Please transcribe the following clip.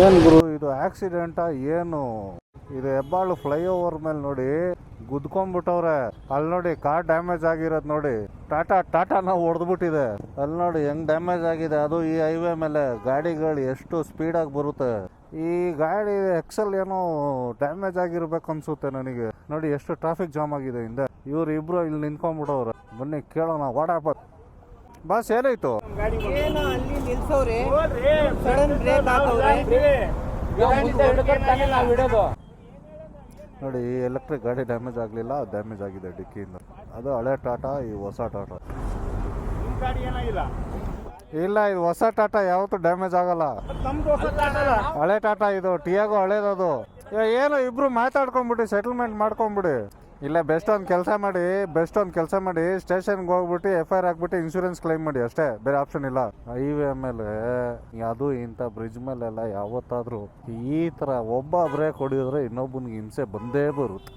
ಏನ್ ಗುರು ಇದು ಆಕ್ಸಿಡೆಂಟಾ ಏನು? ಇದು ಹೆಬ್ಬಾಳು ಫ್ಲೈಓವರ್ ಮೇಲೆ ನೋಡಿ ಗುದ್ಕೊಂಡ್ಬಿಟ್ಟವ್ರೆ. ಅಲ್ಲಿ ನೋಡಿ ಕಾರ್ ಡ್ಯಾಮೇಜ್ ಆಗಿರೋದು ನೋಡಿ. ಟಾಟಾನ ಹೊಡೆದ್ಬಿಟ್ಟಿದೆ. ಅಲ್ಲಿ ನೋಡಿ ಹೆಂಗ್ ಡ್ಯಾಮೇಜ್ ಆಗಿದೆ. ಅದು ಈ ಹೈವೇ ಮೇಲೆ ಗಾಡಿಗಳು ಎಷ್ಟು ಸ್ಪೀಡಾಗಿ ಬರುತ್ತೆ. ಈ ಗಾಡಿ ಎಕ್ಸೆಲ್ ಏನೋ ಡ್ಯಾಮೇಜ್ ಆಗಿರ್ಬೇಕು ಅನ್ಸುತ್ತೆ ನನಗೆ. ನೋಡಿ ಎಷ್ಟು ಟ್ರಾಫಿಕ್ ಜಾಮ್ ಆಗಿದೆ ಹಿಂದೆ. ಇವ್ರು ಇಬ್ರು ಇಲ್ಲಿ ನಿಂತ್ಕೊಂಡ್ಬಿಟ್ಟವ್ರೆ. ಬನ್ನಿ ಕೇಳೋಣ. ವಾಡಪ್ಪ ಬಾಸ್ ಏನಾಯ್ತು? ಏನು ಅಲ್ಲಿ ನಿಲ್ಸವ್ರೆ, ಸಡನ್ ಬ್ರೇಕ್ ಹಾಕವ್ರೆ. ನೋಡಿ ಎಲೆಕ್ಟ್ರಿಕ್ ಗಾಡಿ ಡ್ಯಾಮೇಜ್ ಆಗಲಿಲ್ಲ, ಡ್ಯಾಮೇಜ್ ಆಗಿದೆ ಡಿಕ್ಕಿಯಿಂದ. ಅದು ಹಳೆ ಟಾಟಾ, ಈ ಹೊಸ ಟಾಟಾ ಇಲ್ಲ. ಇದು ಹೊಸ ಟಾಟಾ ಯಾವತ್ತೂ ಡ್ಯಾಮೇಜ್ ಆಗಲ್ಲ. ಹಳೆ ಟಾಟಾ ಇದು, ಟಿಯಾಗೋ ಹಳೇದದು. ಏನು ಇಬ್ರು ಮಾತಾಡ್ಕೊಂಡ್ಬಿಟ್ಟು ಸೆಟಲ್ಮೆಂಟ್ ಮಾಡ್ಕೊಂಡ್ಬಿಡಿ. ಇಲ್ಲ ಬೆಸ್ಟ್ ಒಂದು ಕೆಲಸ ಮಾಡಿ ಸ್ಟೇಷನ್ಗೆ ಹೋಗ್ಬಿಟ್ಟು FIR ಹಾಕ್ಬಿಟ್ಟು ಇನ್ಶೂರೆನ್ಸ್ ಕ್ಲೈಮ್ ಮಾಡಿ ಅಷ್ಟೇ, ಬೇರೆ ಆಪ್ಷನ್ ಇಲ್ಲ. ಹೈವೇ ಮೇಲೆ ಅದು ಇಂಥ ಬ್ರಿಡ್ಜ್ ಮೇಲೆಲ್ಲ ಯಾವತ್ತಾದ್ರೂ ಈ ಥರ ಒಬ್ಬ ಬ್ರೇಕ್ ಹೊಡಿಯೋದ್ರೆ ಇನ್ನೊಬ್ಬನಿಗೆ ಹಿಂಸೆ ಬಂದೇ ಬರುತ್ತೆ.